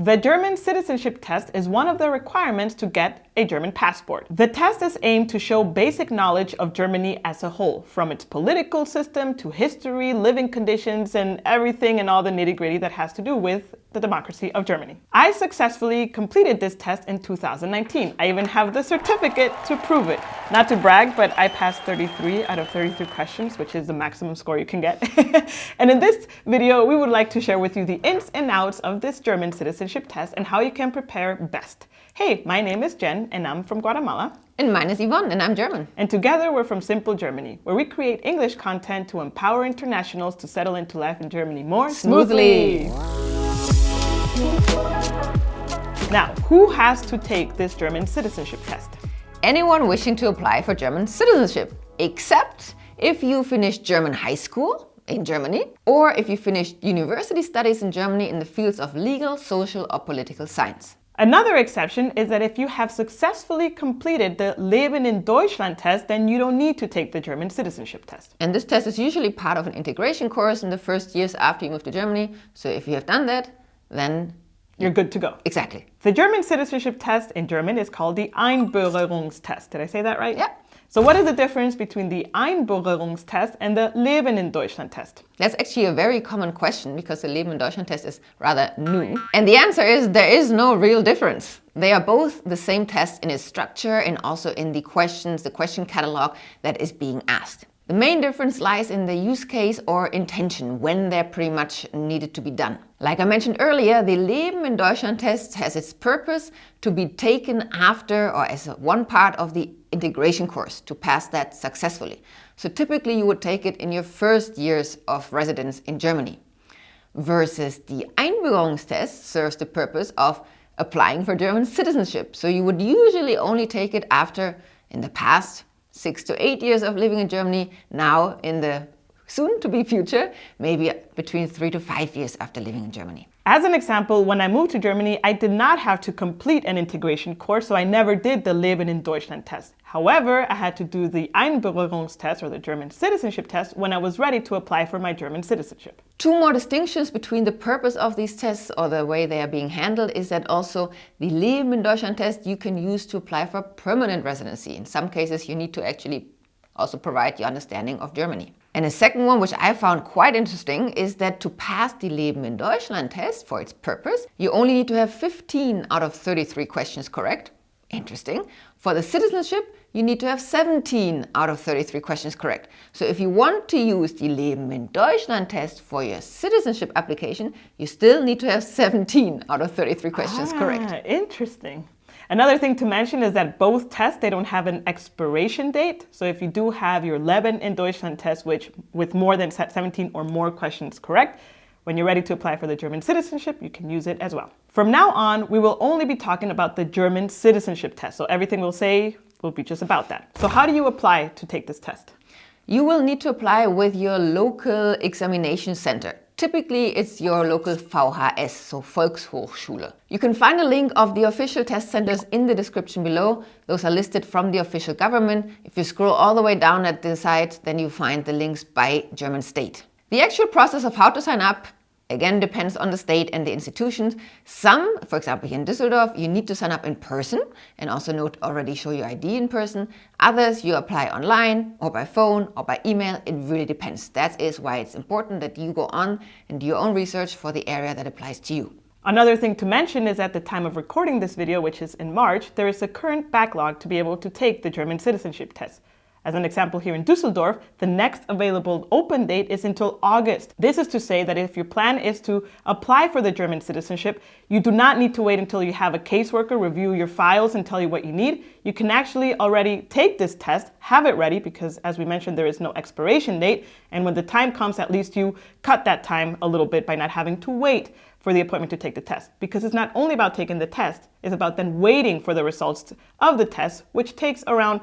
The German citizenship test is one of the requirements to get a German passport. The test is aimed to show basic knowledge of Germany as a whole, from its political system to history, living conditions, and everything and all the nitty-gritty that has to do with the democracy of Germany. I successfully completed this test in 2019. I even have the certificate to prove it. Not to brag, but I passed 33 out of 33 questions, which is the maximum score you can get. And in this video, we would like to share with you the ins and outs of this German citizenship test and how you can prepare best. Hey, my name is Jen and I'm from Guatemala. And mine is Yvonne and I'm German. And together we're from Simple Germany, where we create English content to empower internationals to settle into life in Germany more smoothly. Now, who has to take this German citizenship test? Anyone wishing to apply for German citizenship, except if you finished German high school in Germany, or if you finished university studies in Germany in the fields of legal, social, or political science. Another exception is that if you have successfully completed the Leben in Deutschland test, then you don't need to take the German citizenship test. And this test is usually part of an integration course in the first years after you move to Germany. So if you have done that, then you're good to go. Exactly. The German citizenship test in German is called the Einbürgerungstest. Did I say that right? Yeah. So what is the difference between the Einbürgerungstest and the Leben in Deutschland test? That's actually a very common question because the Leben in Deutschland test is rather new. And the answer is there is no real difference. They are both the same test in its structure and also in the questions, the question catalog that is being asked. The main difference lies in the use case or intention, when they're pretty much needed to be done. Like I mentioned earlier, the Leben in Deutschland test has its purpose to be taken after or as one part of the integration course to pass that successfully. So typically you would take it in your first years of residence in Germany. Versus the Einbürgerungstest serves the purpose of applying for German citizenship. So you would usually only take it after, in the past, 6 to 8 years of living in Germany, now in the soon-to-be future, maybe between 3 to 5 years after living in Germany. As an example, when I moved to Germany, I did not have to complete an integration course, so I never did the Leben in Deutschland test. However, I had to do the Einbürgerungstest or the German citizenship test when I was ready to apply for my German citizenship. Two more distinctions between the purpose of these tests or the way they are being handled is that also the Leben in Deutschland test you can use to apply for permanent residency. In some cases, you need to actually also provide your understanding of Germany. And a second one, which I found quite interesting, is that to pass the Leben in Deutschland test for its purpose, you only need to have 15 out of 33 questions correct. Interesting. For the citizenship, you need to have 17 out of 33 questions correct. So if you want to use the Leben in Deutschland test for your citizenship application, you still need to have 17 out of 33 questions correct. Interesting. Another thing to mention is that both tests, they don't have an expiration date. So if you do have your Leben in Deutschland test, which with more than 17 or more questions correct, when you're ready to apply for the German citizenship, you can use it as well. From now on, we will only be talking about the German citizenship test. So everything we'll say will be just about that. So how do you apply to take this test? You will need to apply with your local examination center. Typically, it's your local VHS, so Volkshochschule. You can find a link of the official test centers in the description below. Those are listed from the official government. If you scroll all the way down at the site, then you find the links by German state. The actual process of how to sign up, again, depends on the state and the institutions. Some, for example, here in Düsseldorf, you need to sign up in person and also already show your ID in person. Others, you apply online or by phone or by email. It really depends. That is why it's important that you go on and do your own research for the area that applies to you. Another thing to mention is at the time of recording this video, which is in March, there is a current backlog to be able to take the German citizenship test. As an example, here in Düsseldorf, the next available open date is until August. This is to say that if your plan is to apply for the German citizenship, you do not need to wait until you have a caseworker review your files and tell you what you need. You can actually already take this test, have it ready, because as we mentioned, there is no expiration date. And when the time comes, at least you cut that time a little bit by not having to wait for the appointment to take the test. Because it's not only about taking the test, it's about then waiting for the results of the test, which takes around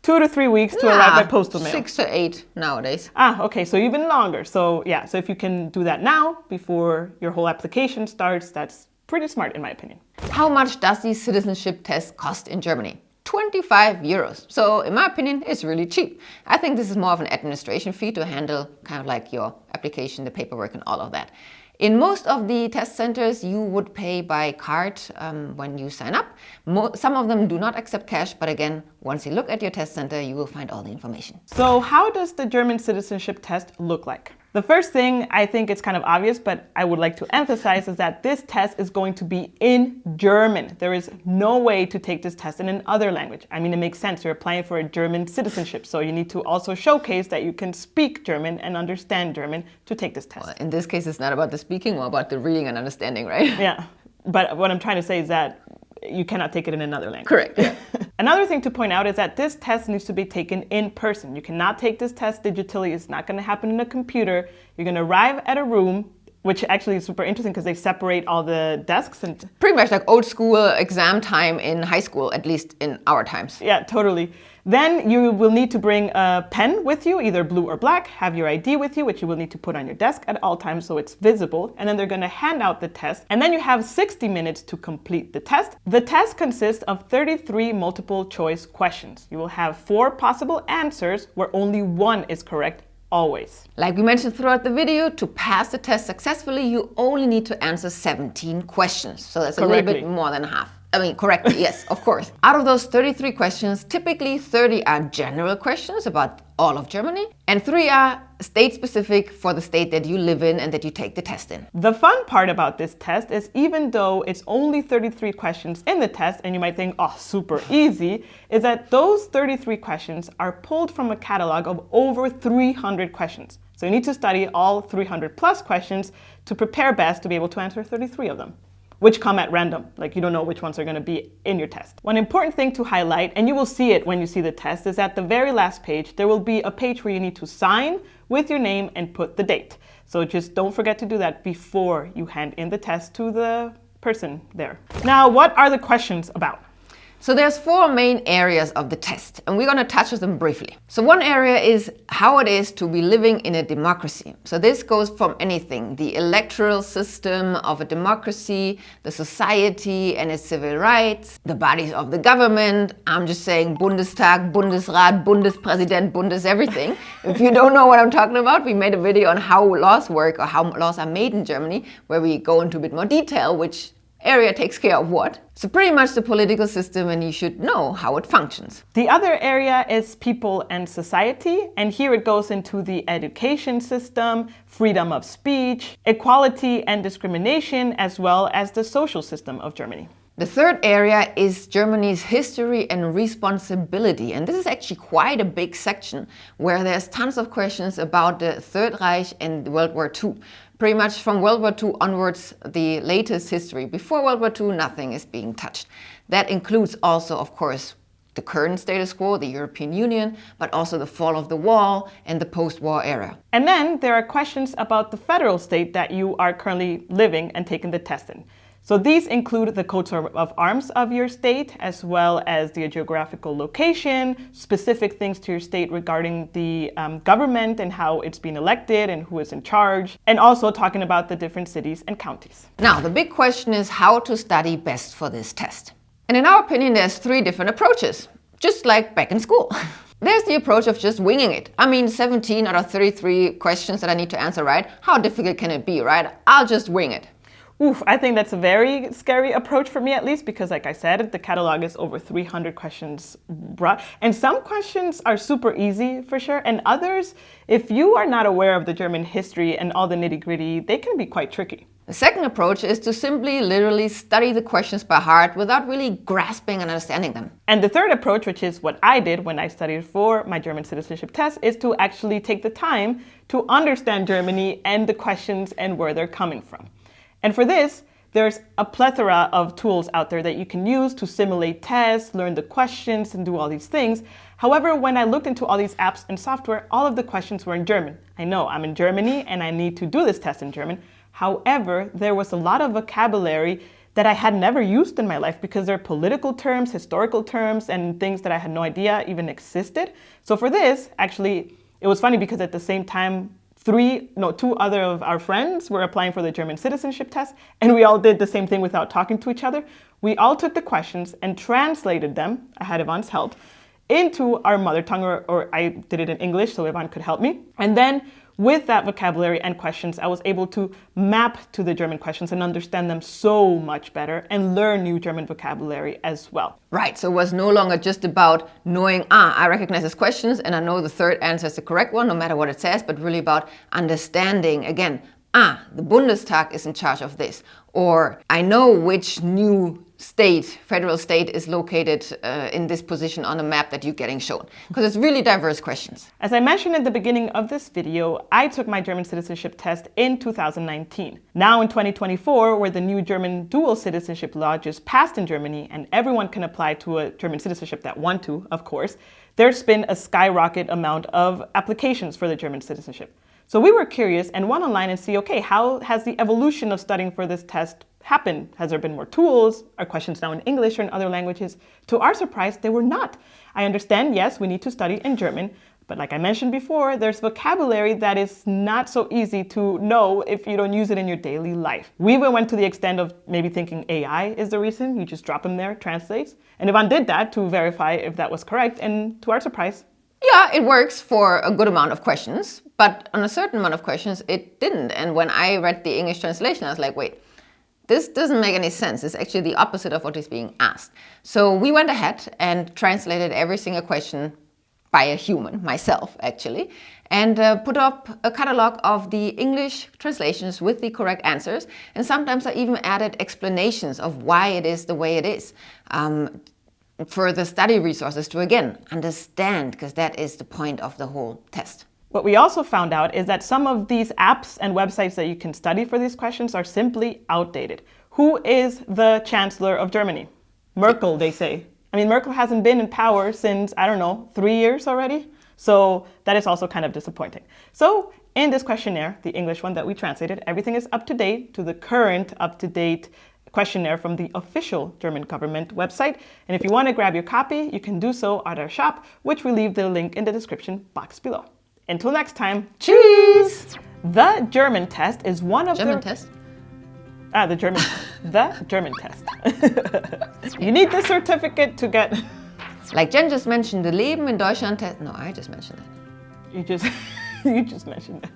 2 to 3 weeks to arrive by postal mail. 6 to 8 nowadays. Okay, so even longer. So yeah, so if you can do that now before your whole application starts, that's pretty smart in my opinion. How much does the citizenship test cost in Germany? 25 euros. So in my opinion, it's really cheap. I think this is more of an administration fee to handle kind of like your application, the paperwork and all of that. In most of the test centers, you would pay by card when you sign up. Some of them do not accept cash, but again, once you look at your test center, you will find all the information. So how does the German citizenship test look like? The first thing, I think it's kind of obvious, but I would like to emphasize, is that this test is going to be in German. There is no way to take this test in another language. I mean, it makes sense. You're applying for a German citizenship, so you need to also showcase that you can speak German and understand German to take this test. Well, in this case, it's not about the speaking, or about the reading and understanding, right? Yeah, but what I'm trying to say is that you cannot take it in another language. Correct. Yeah. Another thing to point out is that this test needs to be taken in person. You cannot take this test digitally. It's not going to happen in a computer. You're going to arrive at a room, which actually is super interesting because they separate all the desks. And pretty much like old school exam time in high school, at least in our times. Yeah, totally. Then you will need to bring a pen with you, either blue or black, have your ID with you, which you will need to put on your desk at all times so it's visible. And then they're going to hand out the test. And then you have 60 minutes to complete the test. The test consists of 33 multiple choice questions. You will have 4 possible answers where only one is correct. Always. Like we mentioned throughout the video, to pass the test successfully, you only need to answer 17 questions. So that's a little bit more than half. I mean, correctly, yes, of course. Out of those 33 questions, typically 30 are general questions about all of Germany, and 3 are state-specific for the state that you live in and that you take the test in. The fun part about this test is, even though it's only 33 questions in the test, and you might think, oh, super easy, is that those 33 questions are pulled from a catalog of over 300 questions. So you need to study all 300 plus questions to prepare best to be able to answer 33 of them, which come at random. Like, you don't know which ones are going to be in your test. One important thing to highlight, and you will see it when you see the test, is at the very last page, there will be a page where you need to sign with your name and put the date. So just don't forget to do that before you hand in the test to the person there. Now, what are the questions about? So there's 4 main areas of the test, and we're going to touch on them briefly. So one area is how it is to be living in a democracy. So this goes from anything: the electoral system of a democracy, the society and its civil rights, the bodies of the government. I'm just saying Bundestag, Bundesrat, Bundespräsident, Bundes everything. If you don't know what I'm talking about, we made a video on how laws work, or how laws are made in Germany, where we go into a bit more detail which area takes care of what. So pretty much the political system, and you should know how it functions. The other area is people and society, and here it goes into the education system, freedom of speech, equality and discrimination, as well as the social system of Germany. The third area is Germany's history and responsibility, and this is actually quite a big section where there's tons of questions about the Third Reich and World War II. Pretty much from World War II onwards, the latest history. Before World War II, nothing is being touched. That includes also, of course, the current status quo, the European Union, but also the fall of the wall and the post-war era. And then there are questions about the federal state that you are currently living and taking the test in. So these include the coat of arms of your state, as well as the geographical location, specific things to your state regarding the government and how it's been elected and who is in charge, and also talking about the different cities and counties. Now, the big question is how to study best for this test. And in our opinion, there's 3 different approaches, just like back in school. There's the approach of just winging it. I mean, 17 out of 33 questions that I need to answer right. How difficult can it be, right? I'll just wing it. Oof, I think that's a very scary approach for me, at least, because like I said, the catalog is over 300 questions broad. And some questions are super easy for sure. And others, if you are not aware of the German history and all the nitty-gritty, they can be quite tricky. The second approach is to simply literally study the questions by heart without really grasping and understanding them. And the third approach, which is what I did when I studied for my German citizenship test, is to actually take the time to understand Germany and the questions and where they're coming from. And for this, there's a plethora of tools out there that you can use to simulate tests, learn the questions, and do all these things. However, when I looked into all these apps and software, all of the questions were in German. I know I'm in Germany and I need to do this test in German. However, there was a lot of vocabulary that I had never used in my life because they're political terms, historical terms, and things that I had no idea even existed. So for this, actually, it was funny because at the same time, 2 other of our friends were applying for the German citizenship test, and we all did the same thing without talking to each other. We all took the questions and translated them, I had Yvonne's help, into our mother tongue, or I did it in English so Yvonne could help me. And then with that vocabulary and questions, I was able to map to the German questions and understand them so much better and learn new German vocabulary as well. Right, so it was no longer just about knowing, I recognize these questions and I know the third answer is the correct one, no matter what it says, but really about understanding, again, the Bundestag is in charge of this, or I know which new state, federal state is located in this position on the map that you're getting shown, because it's really diverse questions. As I mentioned at the beginning of this video, I took my German citizenship test in 2019. Now in 2024, where the new German dual citizenship law just passed in Germany and everyone can apply to a German citizenship that want to, of course, there's been a skyrocket amount of applications for the German citizenship. So we were curious and went online and see, okay, how has the evolution of studying for this test happened? Has there been more tools? Are questions now in English or in other languages? To our surprise, they were not. I understand, yes, we need to study in German, but like I mentioned before, there's vocabulary that is not so easy to know if you don't use it in your daily life. We even went to the extent of maybe thinking AI is the reason. You just drop them there, translates. And Yvonne did that to verify if that was correct, and to our surprise, yeah, it works for a good amount of questions, but on a certain amount of questions, it didn't. And when I read the English translation, I was like, wait, this doesn't make any sense. It's actually the opposite of what is being asked. So we went ahead and translated every single question by a human, myself actually, and put up a catalog of the English translations with the correct answers. And sometimes I even added explanations of why it is the way it is. For the study resources to, again, understand, because that is the point of the whole test. What we also found out is that some of these apps and websites that you can study for these questions are simply outdated. Who is the Chancellor of Germany? Merkel, they say. I mean, Merkel hasn't been in power since, I don't know, 3 years already. So that is also kind of disappointing. So in this questionnaire, the English one that we translated, everything is up to date to the current up-to-date questionnaire from the official German government website. And if you want to grab your copy, you can do so at our shop, which we leave the link in the description box below. Until next time, cheers! The German test is one of German test? The German test. You need the certificate to get... Like Jen just mentioned, the Leben in Deutschland test. No, I just mentioned that. You just mentioned that.